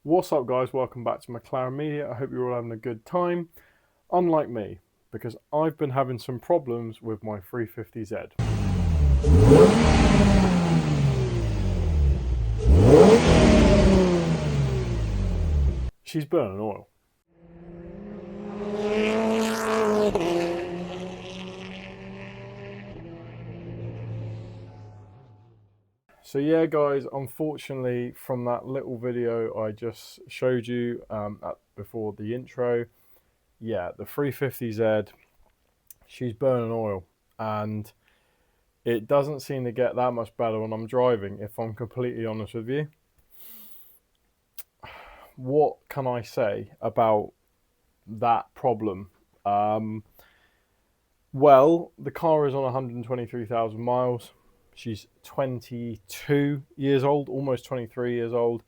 What's up guys, welcome back to McLaren Media. I hope you're all having a good time, unlike me, because I've been having some problems with my 350Z. She's burning oil. So yeah guys, unfortunately from that little video I just showed you before the intro, yeah, the 350Z, she's burning oil, and it doesn't seem to get that much better when I'm driving, if I'm completely honest with you. What can I say about that problem? Well, the car is on 123,000 miles. She's 22 years old, almost 23 years old.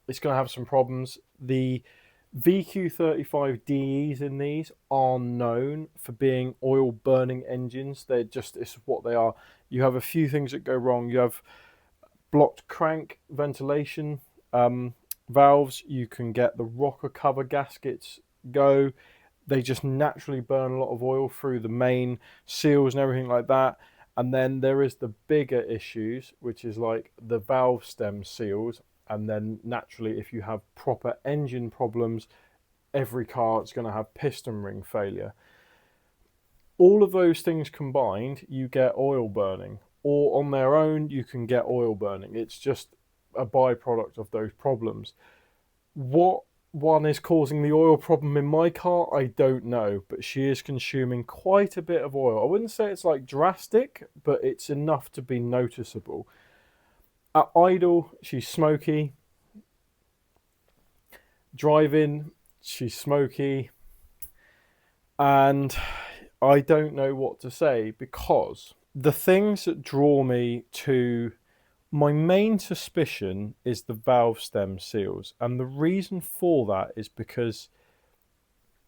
It's going to have some problems. The VQ35DEs in these are known for being oil burning engines. It's what they are. You have a few things that go wrong. You have blocked crank ventilation valves. You can get the rocker cover gaskets go. They just naturally burn a lot of oil through the main seals and everything like that. And then there is the bigger issues, which is like the valve stem seals. And then naturally, if you have proper engine problems, every car is going to have piston ring failure. All of those things combined, you get oil burning, or on their own, you can get oil burning. It's just a byproduct of those problems. What one is causing the oil problem in my car, I don't know, but she is consuming quite a bit of oil. I wouldn't say it's like drastic, but it's enough to be noticeable. At idle, she's smoky. Driving, she's smoky. And I don't know what to say, because the things that draw me to my main suspicion is the valve stem seals. And the reason for that is because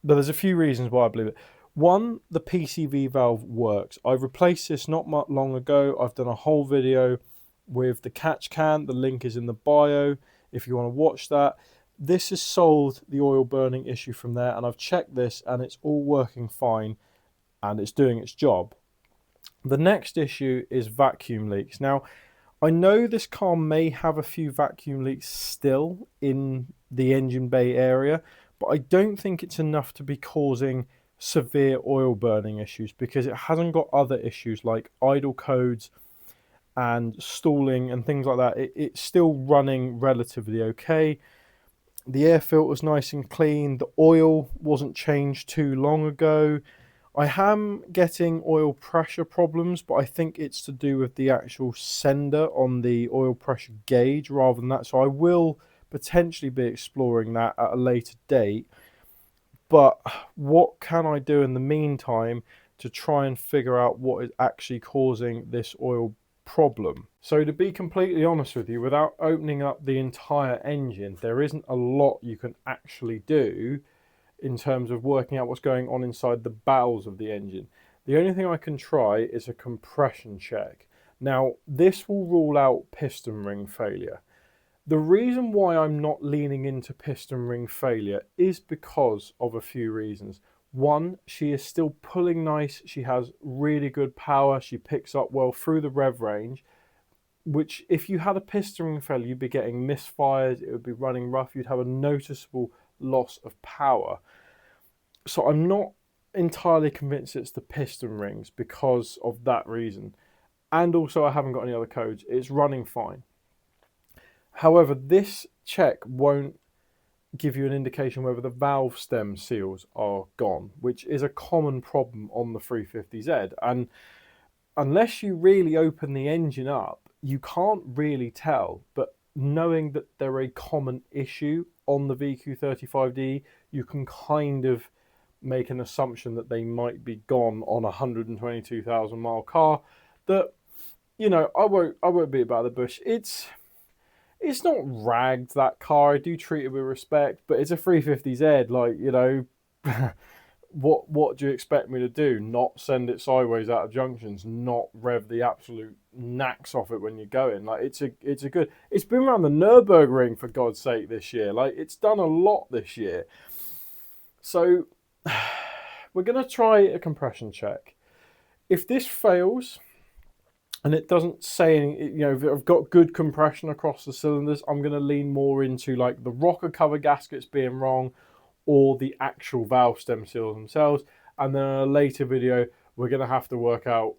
there's a few reasons why I believe it. One, the PCV valve works. I replaced this not much long ago. I've done a whole video with the catch can. The link is in the bio if you want to watch that. This has solved the oil burning issue from there, and I've checked this and it's all working fine and it's doing its job. The next issue is vacuum leaks. Now, I know this car may have a few vacuum leaks still in the engine bay area, but I don't think it's enough to be causing severe oil burning issues, because it hasn't got other issues like idle codes and stalling and things like that. It's still running relatively okay. The air filter's nice and clean. The oil wasn't changed too long ago. I am getting oil pressure problems, but I think it's to do with the actual sender on the oil pressure gauge rather than that. So I will potentially be exploring that at a later date. But what can I do in the meantime to try and figure out what is actually causing this oil problem? So to be completely honest with you, without opening up the entire engine, there isn't a lot you can actually do in terms of working out what's going on inside the bowels of the engine. The only thing I can try is a compression check. Now, this will rule out piston ring failure. The reason why I'm not leaning into piston ring failure is because of a few reasons. One, she is still pulling nice. She has really good power. She picks up well through the rev range, which if you had a piston ring failure, you'd be getting misfires. It would be running rough. You'd have a noticeable loss of power. So I'm not entirely convinced it's the piston rings because of that reason. And also I haven't got any other codes. It's running fine. However, this check won't give you an indication whether the valve stem seals are gone, which is a common problem on the 350Z. And unless you really open the engine up, you can't really tell. But knowing that they're a common issue on the VQ35D, you can kind of make an assumption that they might be gone on a 122,000 mile car. That, you know, I won't beat about the bush. It's not ragged, that car. I do treat it with respect, but it's a 350Z. Like, you know, what do you expect me to do? Not send it sideways out of junctions, not rev the absolute knacks off it when you're going. Like it's a good. It's been around the Nürburgring for God's sake this year. Like it's done a lot this year. So we're gonna try a compression check. If this fails and it doesn't say any, you know, if I've got good compression across the cylinders, I'm gonna lean more into like the rocker cover gaskets being wrong, or the actual valve stem seals themselves. And then in a later video, we're going to have to work out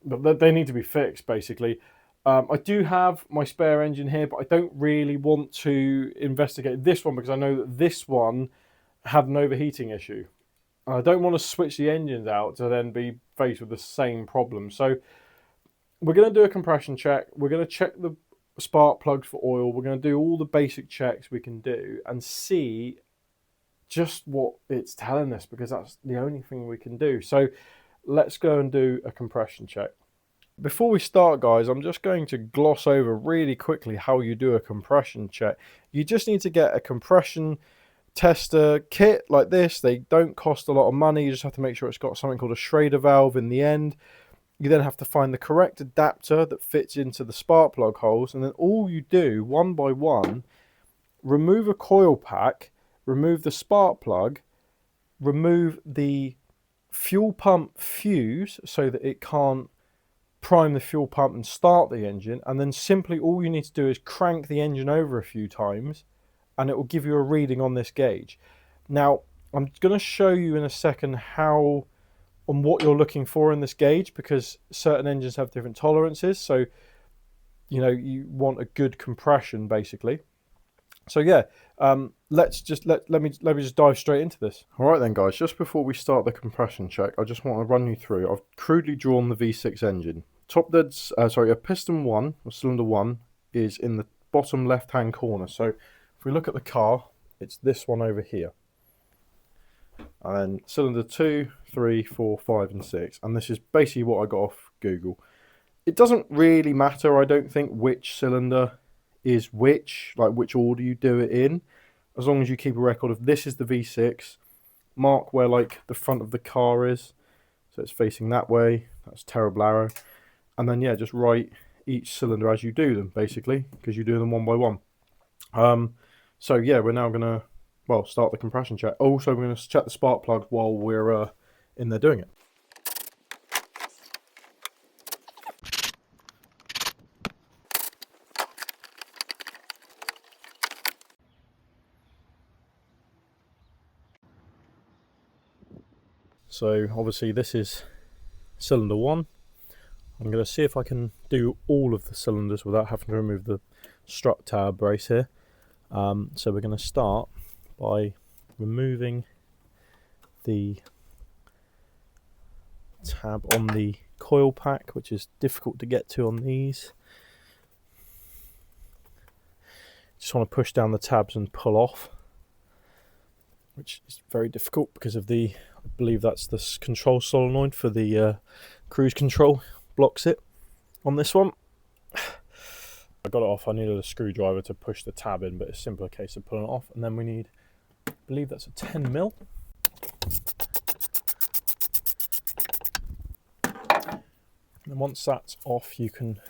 that they need to be fixed, basically. I do have my spare engine here, but I don't really want to investigate this one because I know that this one had an overheating issue. And I don't want to switch the engines out to then be faced with the same problem. So we're going to do a compression check. We're going to check the spark plugs for oil. We're going to do all the basic checks we can do and see just what it's telling us, because that's the only thing we can do. So let's go and do a compression check. Before we start, guys, I'm just going to gloss over really quickly how you do a compression check. You just need to get a compression tester kit like this. They don't cost a lot of money. You just have to make sure it's got something called a Schrader valve in the end. You then have to find the correct adapter that fits into the spark plug holes, and then all you do one by one, remove a coil pack, remove the spark plug, remove the fuel pump fuse so that it can't prime the fuel pump and start the engine, and then simply all you need to do is crank the engine over a few times and it will give you a reading on this gauge. Now I'm going to show you in a second how and what you're looking for in this gauge, because certain engines have different tolerances, so you know you want a good compression basically. So yeah, let's just let me just dive straight into this. All right then, guys. Just before we start the compression check, I just want to run you through. I've crudely drawn the V6 engine. A piston 1 or cylinder 1 is in the bottom left-hand corner. So if we look at the car, it's this one over here. And cylinder 2, 3, 4, 5, and 6. And this is basically what I got off Google. It doesn't really matter, I don't think, which cylinder is which order you do it in, as long as you keep a record of this is the V6, mark where like the front of the car is, so it's facing that way, that's terrible arrow, and then yeah, just write each cylinder as you do them basically, because you do them one by one. So yeah, we're now gonna start the compression check. Also, we're gonna check the spark plug while we're in there doing it. So obviously this is cylinder 1. I'm going to see if I can do all of the cylinders without having to remove the strut tab brace here. So we're going to start by removing the tab on the coil pack, which is difficult to get to on these. Just want to push down the tabs and pull off, which is very difficult because of the, I believe that's the control solenoid for the cruise control, blocks it on this one. I got it off. I needed a screwdriver to push the tab in, but it's a simpler case of pulling it off. And then we need, I believe that's a 10mm. And once that's off, you can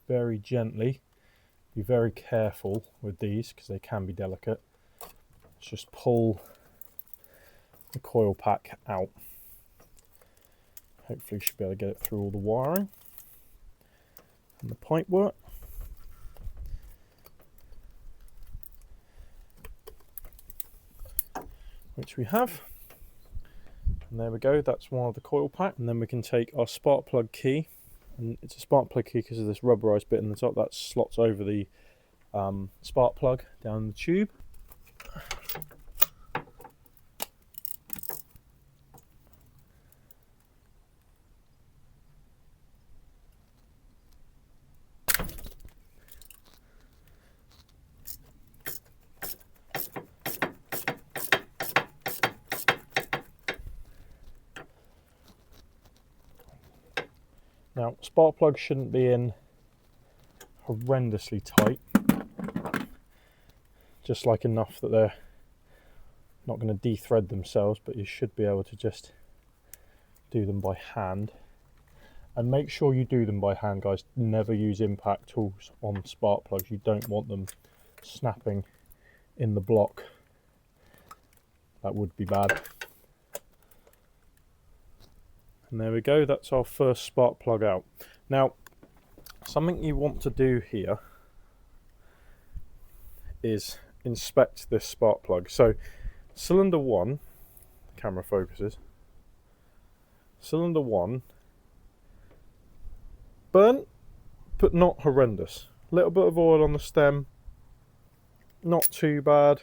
very gently, be very careful with these because they can be delicate. Just pull the coil pack out. Hopefully you should be able to get it through all the wiring and the pipe work. Which we have. And there we go, that's one of the coil pack. And then we can take our spark plug key, and it's a spark plug key because of this rubberized bit in the top that slots over the spark plug down the tube. Now, spark plugs shouldn't be in horrendously tight, just like enough that they're not going to de-thread themselves, but you should be able to just do them by hand. And make sure you do them by hand, guys. Never use impact tools on spark plugs. You don't want them snapping in the block. That would be bad. And there we go, that's our first spark plug out. Now, something you want to do here is inspect this spark plug. So, cylinder 1, camera focuses, cylinder 1, burnt, but not horrendous. A little bit of oil on the stem, not too bad.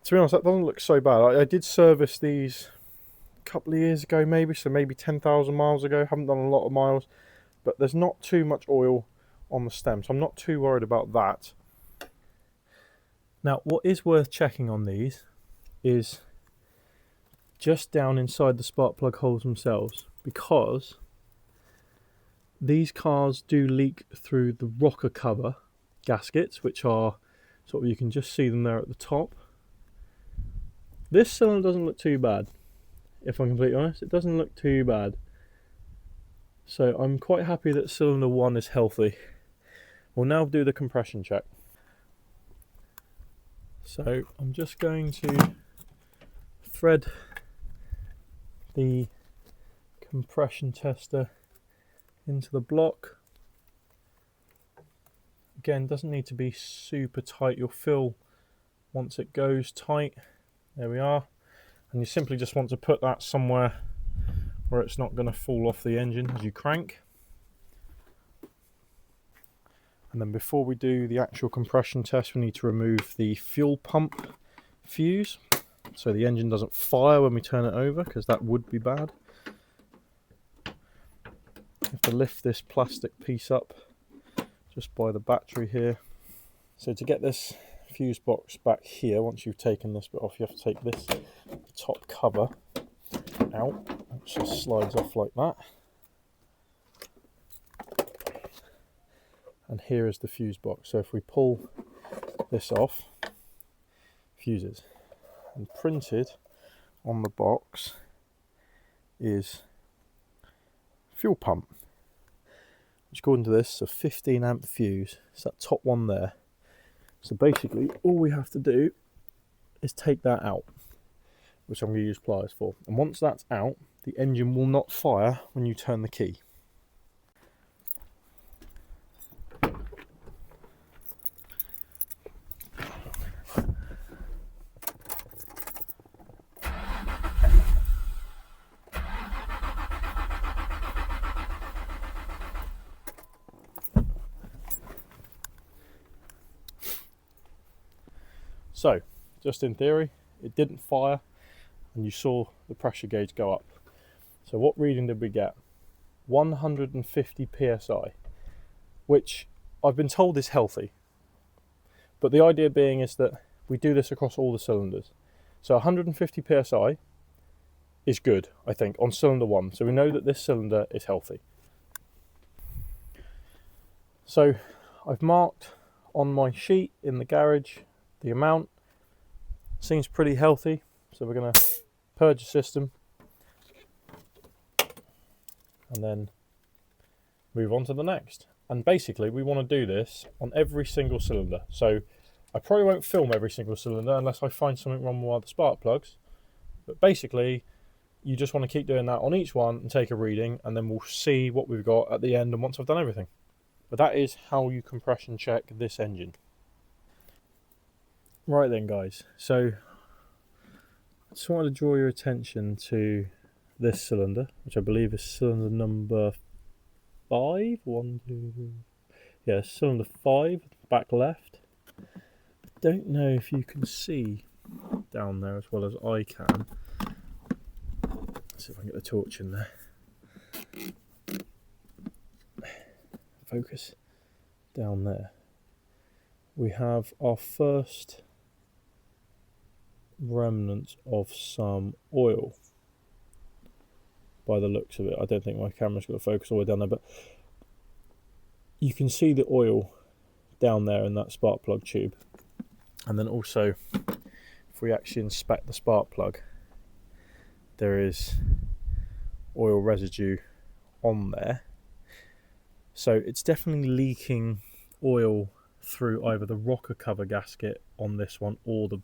To be honest, that doesn't look so bad. I did service these a couple of years ago, maybe 10,000 miles ago. Haven't done a lot of miles, but there's not too much oil on the stem, so I'm not too worried about that. Now, what is worth checking on these is just down inside the spark plug holes themselves, because these cars do leak through the rocker cover gaskets, which are sort of, you can just see them there at the top. This cylinder doesn't look too bad, if I'm completely honest. It doesn't look too bad. So I'm quite happy that cylinder 1 is healthy. We'll now do the compression check. So I'm just going to thread the compression tester into the block. Again, doesn't need to be super tight. You'll feel once it goes tight. There we are. And you simply just want to put that somewhere where it's not going to fall off the engine as you crank. And then before we do the actual compression test, we need to remove the fuel pump fuse so the engine doesn't fire when we turn it over, because that would be bad. You have to lift this plastic piece up just by the battery here. So to get this fuse box back here, once you've taken this bit off, you have to take this top cover out, which just slides off like that. And here is the fuse box. So if we pull this off, fuses, and printed on the box is fuel pump, which according to this is a 15 amp fuse. It's that top one there. So basically all we have to do is take that out, which I'm going to use pliers for. And once that's out, the engine will not fire when you turn the key. So, just in theory, it didn't fire and you saw the pressure gauge go up. So what reading did we get? 150 psi, which I've been told is healthy. But the idea being is that we do this across all the cylinders. So 150 psi is good, I think, on cylinder 1. So we know that this cylinder is healthy. So I've marked on my sheet in the garage the amount. Seems pretty healthy, so we're going to purge the system and then move on to the next. And basically we want to do this on every single cylinder. So I probably won't film every single cylinder unless I find something wrong with one of the spark plugs, but basically you just want to keep doing that on each one and take a reading, and then we'll see what we've got at the end and once I've done everything. But that is how you compression check this engine. Right then guys, so I just wanted to draw your attention to this cylinder, which I believe is cylinder number 5. Yeah, cylinder 5, back left. Don't know if you can see down there as well as I can. Let's see if I can get the torch in there. Focus. Down there. We have our first remnants of some oil by the looks of it. I don't think my camera's got to focus all the way down there, but you can see the oil down there in that spark plug tube. And then also, if we actually inspect the spark plug, there is oil residue on there. So it's definitely leaking oil through either the rocker cover gasket on this one or the...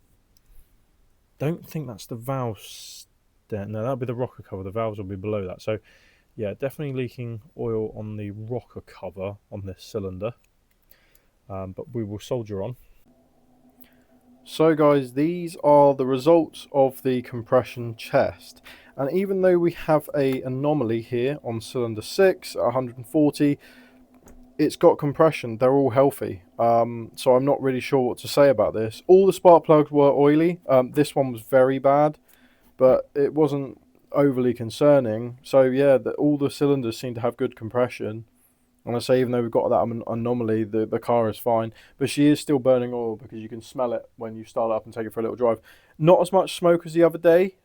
don't think that's the valves there. No, that'll be the rocker cover. The valves will be below that. So yeah, definitely leaking oil on the rocker cover on this cylinder. But we will soldier on. So guys, these are the results of the compression test. And even though we have an anomaly here on cylinder 6 at 140, it's got compression. They're all healthy. So I'm not really sure what to say about this. All the spark plugs were oily. This one was very bad, but it wasn't overly concerning. So yeah, all the cylinders seem to have good compression. And I say, even though we've got that anomaly, the car is fine. But she is still burning oil because you can smell it when you start up and take it for a little drive. Not as much smoke as the other day,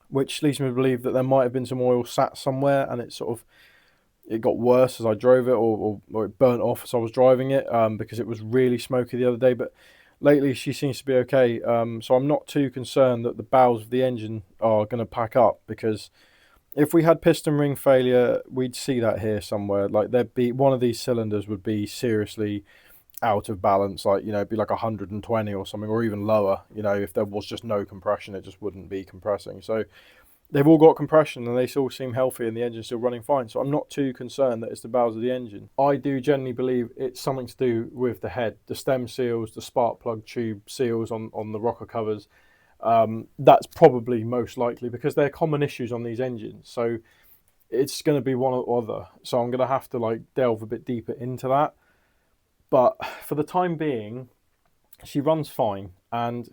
which leads me to believe that there might have been some oil sat somewhere and it got worse as I drove it, or it burnt off as I was driving it, because it was really smoky the other day. But lately she seems to be okay. So I'm not too concerned that the bowels of the engine are going to pack up, because if we had piston ring failure, we'd see that here somewhere. Like, there'd be one of these cylinders would be seriously out of balance, like, you know, it'd be like 120 or something, or even lower. You know, if there was just no compression, it just wouldn't be compressing. So they've all got compression and they still seem healthy and the engine's still running fine. So I'm not too concerned that it's the bowels of the engine. I do generally believe it's something to do with the head, the stem seals, the spark plug tube seals on the rocker covers. That's probably most likely, because they're common issues on these engines. So it's going to be one or other. So I'm going to have to like delve a bit deeper into that. But for the time being, she runs fine, and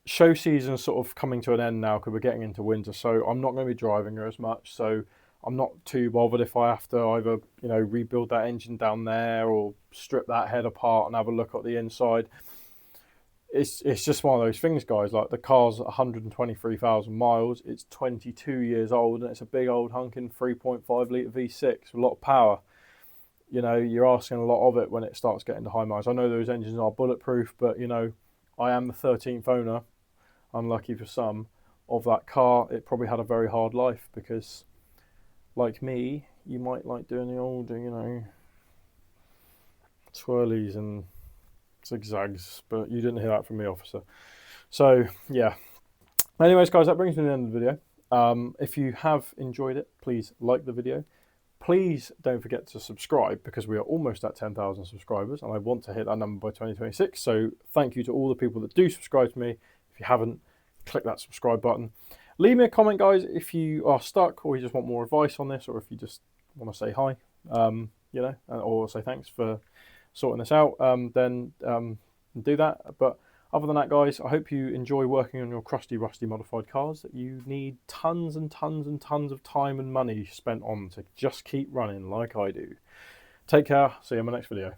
show season's sort of coming to an end now because we're getting into winter. So I'm not going to be driving her as much. So I'm not too bothered if I have to either, you know, rebuild that engine down there or strip that head apart and have a look at the inside. It's just one of those things, guys. Like, the car's 123,000 miles. It's 22 years old, and it's a big old hunking 3.5 litre V6 with a lot of power. You know, you're asking a lot of it when it starts getting to high miles. I know those engines are bulletproof, but, you know, I am the 13th owner, unlucky for some, of that car. It probably had a very hard life because, like me, you might like doing the old, you know, twirlies and zigzags, but you didn't hear that from me, officer. So yeah, anyways guys, that brings me to the end of the video. If you have enjoyed it, please like the video. Please don't forget to subscribe, because we are almost at 10,000 subscribers and I want to hit that number by 2026. So thank you to all the people that do subscribe to me. If you haven't, click that subscribe button. Leave me a comment, guys, if you are stuck or you just want more advice on this, or if you just want to say hi, you know, or say thanks for sorting this out, then do that. But other than that, guys, I hope you enjoy working on your crusty, rusty modified cars that you need tons and tons and tons of time and money spent on to just keep running like I do. Take care. See you in my next video.